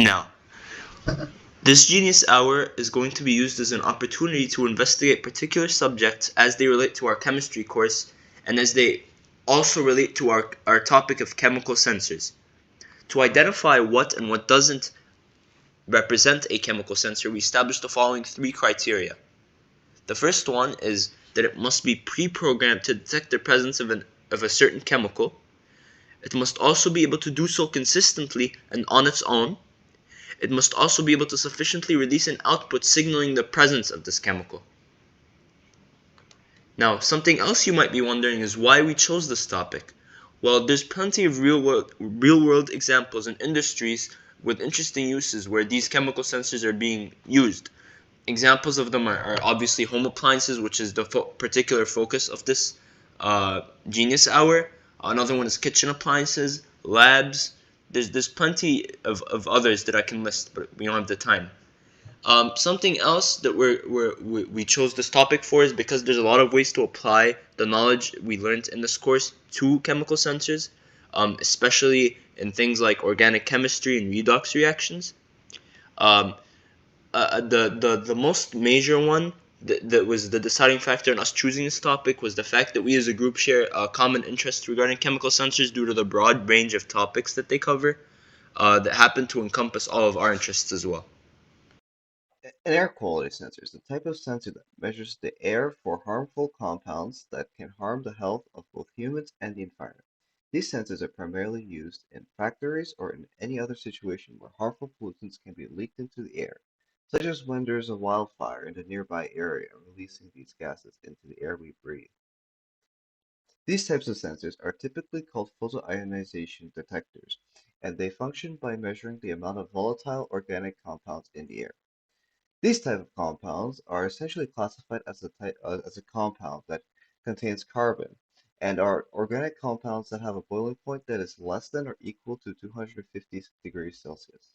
Now, this Genius Hour is going to be used as an opportunity to investigate particular subjects as they relate to our chemistry course and as they also relate to our topic of chemical sensors. To identify what and what doesn't represent a chemical sensor, we established the following three criteria. The first one is that it must be pre-programmed to detect the presence of a certain chemical. It must also be able to do so consistently and on its own. It must also be able to sufficiently release an output signaling the presence of this chemical. Now, something else you might be wondering is why we chose this topic. Well, there's plenty of real-world examples in industries with interesting uses where these chemical sensors are being used. Examples of them are obviously home appliances, which is the particular focus of this Genius Hour. Another one is kitchen appliances, labs. There's plenty of others that I can list, but we don't have the time. Something else that we chose this topic for is because there's a lot of ways to apply the knowledge we learned in this course to chemical sensors, especially in things like organic chemistry and redox reactions. Um, the most major one that was the deciding factor in us choosing this topic was the fact that we as a group share a common interest regarding chemical sensors due to the broad range of topics that they cover that happen to encompass all of our interests as well. An air quality sensor is the type of sensor that measures the air for harmful compounds that can harm the health of both humans and the environment. These sensors are primarily used in factories or in any other situation where harmful pollutants can be leaked into the air, such as when there is a wildfire in a nearby area, releasing these gases into the air we breathe. These types of sensors are typically called photoionization detectors, and they function by measuring the amount of volatile organic compounds in the air. These type of compounds are essentially classified as a compound that contains carbon, and are organic compounds that have a boiling point that is less than or equal to 250 degrees Celsius.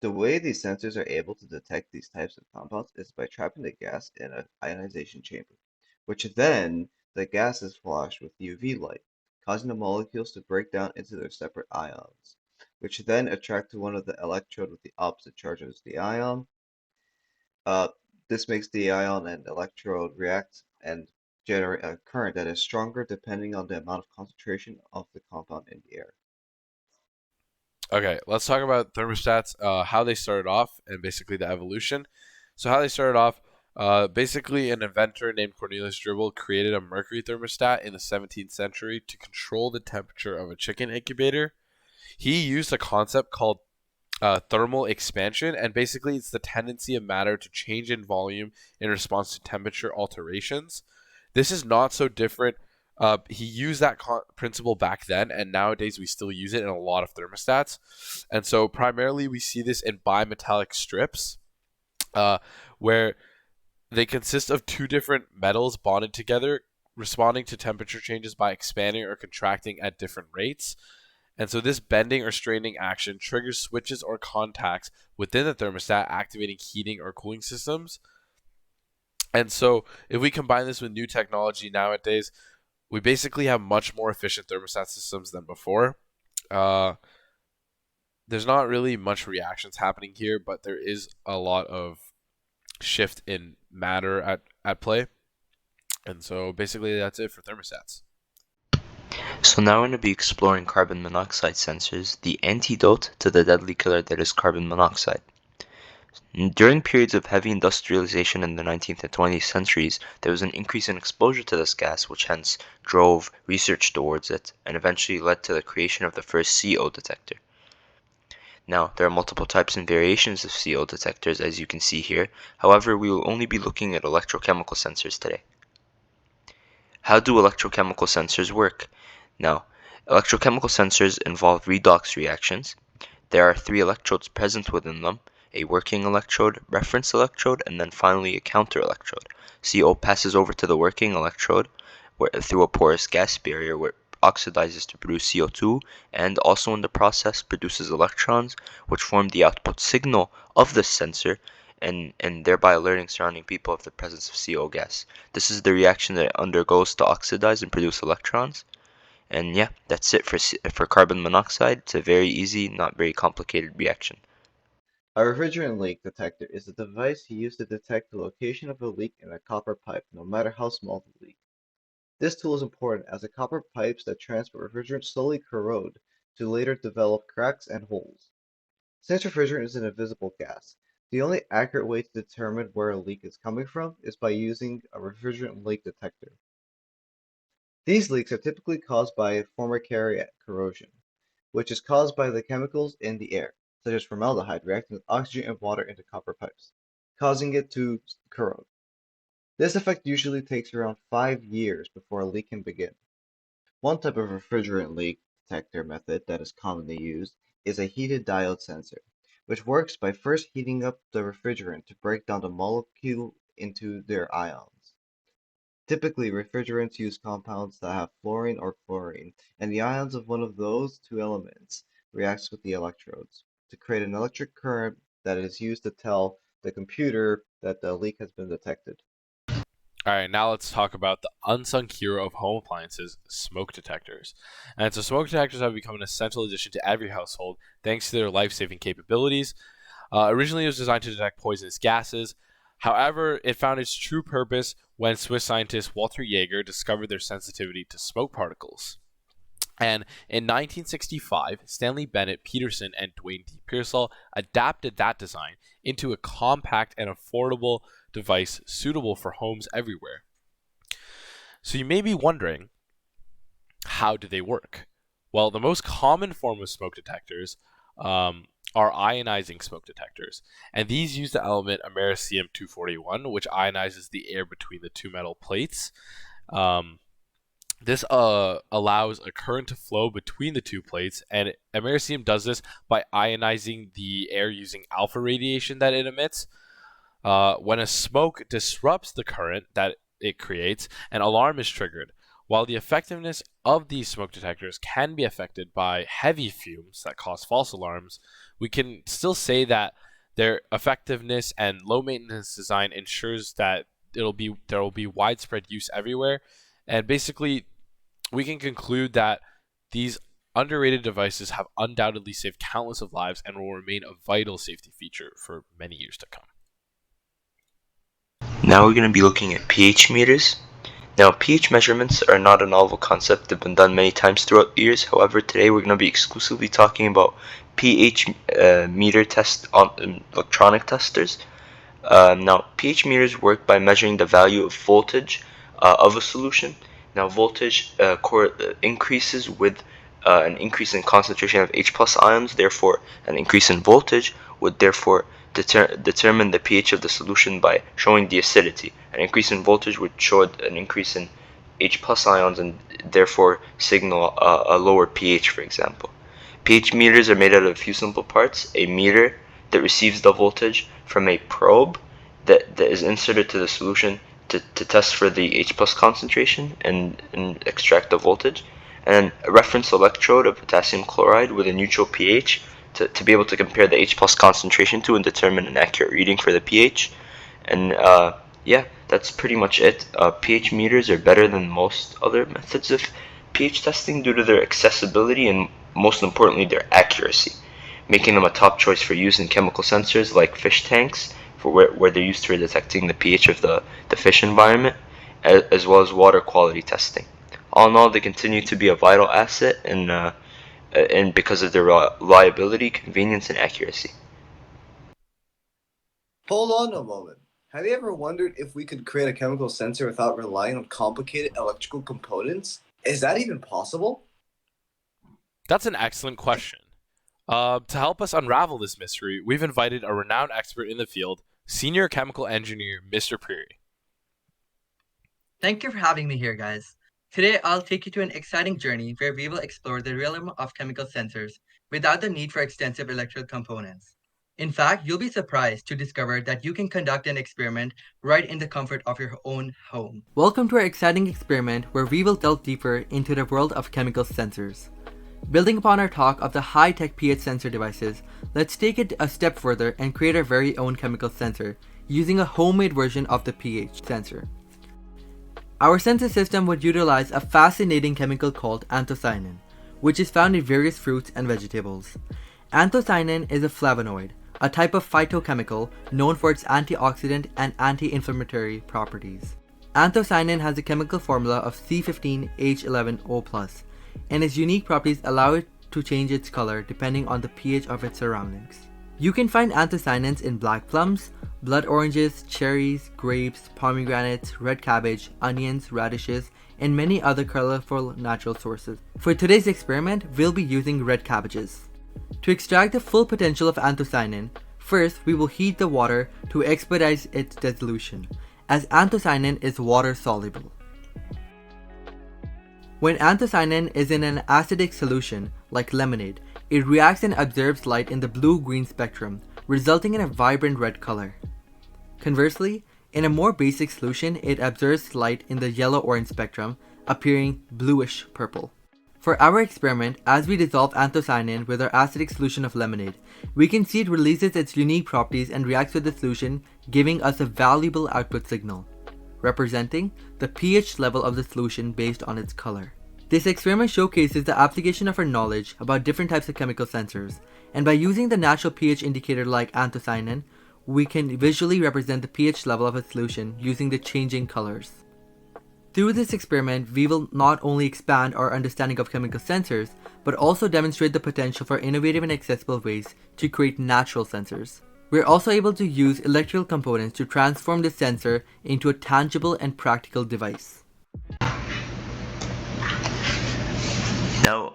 The way these sensors are able to detect these types of compounds is by trapping the gas in an ionization chamber, which then the gas is flashed with UV light, causing the molecules to break down into their separate ions, which then attract to one of the electrode with the opposite charge as the ion. Uh, this makes the ion and electrode react and generate a current that is stronger depending on the amount of concentration of the compound in the air. Okay, let's talk about thermostats, how they started off, and basically the evolution. So, how they started off, basically, an inventor named Cornelius Dribble created a mercury thermostat in the 17th century to control the temperature of a chicken incubator. He used a concept called thermal expansion, and basically, it's the tendency of matter to change in volume in response to temperature alterations. This is not so different. He used that principle back then, and nowadays we still use it in a lot of thermostats. And so, primarily, we see this in bimetallic strips, uh, where they consist of two different metals bonded together, responding to temperature changes by expanding or contracting at different rates. And so, this bending or straining action triggers switches or contacts within the thermostat, activating heating or cooling systems. And so, if we combine this with new technology nowadays, we basically have much more efficient thermostat systems than before. Uh, there's not really much reactions happening here, but there is a lot of shift in matter at play. And so basically that's it for thermostats. So now we're going to be exploring carbon monoxide sensors, the antidote to the deadly killer that is carbon monoxide. During periods of heavy industrialization in the 19th and 20th centuries, there was an increase in exposure to this gas, which hence drove research towards it and eventually led to the creation of the first CO detector. Now, there are multiple types and variations of CO detectors, as you can see here. However, we will only be looking at electrochemical sensors today. How do electrochemical sensors work? Now, electrochemical sensors involve redox reactions. There are three electrodes present within them: a working electrode, reference electrode, and then finally a counter electrode. CO passes over to the working electrode through a porous gas barrier where it oxidizes to produce CO2, and also in the process produces electrons, which form the output signal of the sensor, and thereby alerting surrounding people of the presence of CO gas. This is the reaction that it undergoes to oxidize and produce electrons. And yeah, that's it for carbon monoxide. It's a very easy, not very complicated reaction. A refrigerant leak detector is a device used to detect the location of a leak in a copper pipe, no matter how small the leak. This tool is important as the copper pipes that transport refrigerant slowly corrode to later develop cracks and holes. Since refrigerant is an invisible gas, the only accurate way to determine where a leak is coming from is by using a refrigerant leak detector. These leaks are typically caused by formicary corrosion, which is caused by the chemicals in the air, such as formaldehyde reacting with oxygen and water into copper pipes, causing it to corrode. This effect usually takes around 5 years before a leak can begin. One type of refrigerant leak detector method that is commonly used is a heated diode sensor, which works by first heating up the refrigerant to break down the molecule into their ions. Typically, refrigerants use compounds that have fluorine or chlorine, and the ions of one of those two elements reacts with the electrodes to create an electric current that is used to tell the computer that the leak has been detected. All right, now let's talk about the unsung hero of home appliances, smoke detectors. And so smoke detectors have become an essential addition to every household thanks to their life-saving capabilities. Originally, it was designed to detect poisonous gases. However, it found its true purpose when Swiss scientist Walter Jaeger discovered their sensitivity to smoke particles. And in 1965, Stanley Bennett Peterson and Dwayne D. Pearsall adapted that design into a compact and affordable device suitable for homes everywhere. So you may be wondering, how do they work? Well, the most common form of smoke detectors are ionizing smoke detectors, and these use the element americium 241, which ionizes the air between the two metal plates. Um, this allows a current to flow between the two plates, and americium does this by ionizing the air using alpha radiation that it emits. When a smoke disrupts the current that it creates, an alarm is triggered. While the effectiveness of these smoke detectors can be affected by heavy fumes that cause false alarms, we can still say that their effectiveness and low maintenance design ensures that there will be widespread use everywhere. And basically, we can conclude that these underrated devices have undoubtedly saved countless of lives and will remain a vital safety feature for many years to come. Now we're going to be looking at pH meters. Now, pH measurements are not a novel concept. They've been done many times throughout the years. However, today we're going to be exclusively talking about pH meter test on electronic testers. Now, pH meters work by measuring the value of voltage of a solution. Now, voltage increases with an increase in concentration of H plus ions. Therefore, an increase in voltage would therefore determine the pH of the solution by showing the acidity. An increase in voltage would show an increase in H plus ions and therefore signal a lower pH, for example. pH meters are made out of a few simple parts: a meter that receives the voltage from a probe that is inserted to the solution to test for the H plus concentration and extract the voltage, and a reference electrode of potassium chloride with a neutral pH to be able to compare the H plus concentration to and determine an accurate reading for the pH. And yeah, that's pretty much it. pH meters are better than most other methods of pH testing due to their accessibility and most importantly their accuracy, making them a top choice for use in chemical sensors like fish tanks, for where they're used for detecting the pH of the fish environment, as well as water quality testing. All in all, they continue to be a vital asset and because of their reliability, convenience, and accuracy. Hold on a moment. Have you ever wondered if we could create a chemical sensor without relying on complicated electrical components? Is that even possible? That's an excellent question. To help us unravel this mystery, we've invited a renowned expert in the field, Senior Chemical Engineer Mr. Prairie. Thank you for having me here, guys. Today, I'll take you to an exciting journey where we will explore the realm of chemical sensors without the need for extensive electrical components. In fact, you'll be surprised to discover that you can conduct an experiment right in the comfort of your own home. Welcome to our exciting experiment where we will delve deeper into the world of chemical sensors. Building upon our talk of the high-tech pH sensor devices, let's take it a step further and create our very own chemical sensor using a homemade version of the pH sensor. Our sensor system would utilize a fascinating chemical called anthocyanin, which is found in various fruits and vegetables. Anthocyanin is a flavonoid, a type of phytochemical known for its antioxidant and anti-inflammatory properties. Anthocyanin has a chemical formula of C15H11O+, and its unique properties allow it to change its color depending on the pH of its surroundings. You can find anthocyanins in black plums, blood oranges, cherries, grapes, pomegranates, red cabbage, onions, radishes, and many other colorful natural sources. For today's experiment, we'll be using red cabbages. To extract the full potential of anthocyanin, first we will heat the water to expedite its dissolution, as anthocyanin is water soluble. When anthocyanin is in an acidic solution, like lemonade, it reacts and absorbs light in the blue-green spectrum, resulting in a vibrant red color. Conversely, in a more basic solution, it absorbs light in the yellow-orange spectrum, appearing bluish purple. For our experiment, as we dissolve anthocyanin with our acidic solution of lemonade, we can see it releases its unique properties and reacts with the solution, giving us a valuable output signal, representing the pH level of the solution based on its color. This experiment showcases the application of our knowledge about different types of chemical sensors, and by using the natural pH indicator like anthocyanin, we can visually represent the pH level of a solution using the changing colors. Through this experiment, we will not only expand our understanding of chemical sensors, but also demonstrate the potential for innovative and accessible ways to create natural sensors. We're also able to use electrical components to transform the sensor into a tangible and practical device. Now,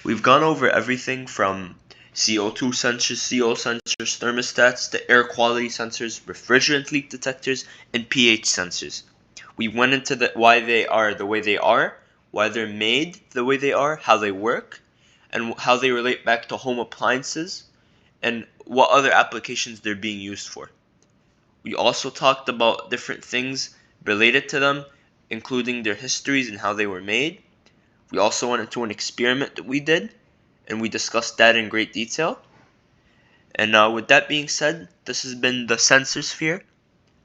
we've gone over everything from CO2 sensors, CO sensors, thermostats, to air quality sensors, refrigerant leak detectors, and pH sensors. We went into why they are the way they are, why they're made the way they are, how they work, and how they relate back to home appliances, and what other applications they're being used for. We also talked about different things related to them, including their histories and how they were made. We also went into an experiment that we did, and we discussed that in great detail. And with that being said, this has been the Sensor Sphere.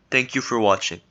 Thank you for watching.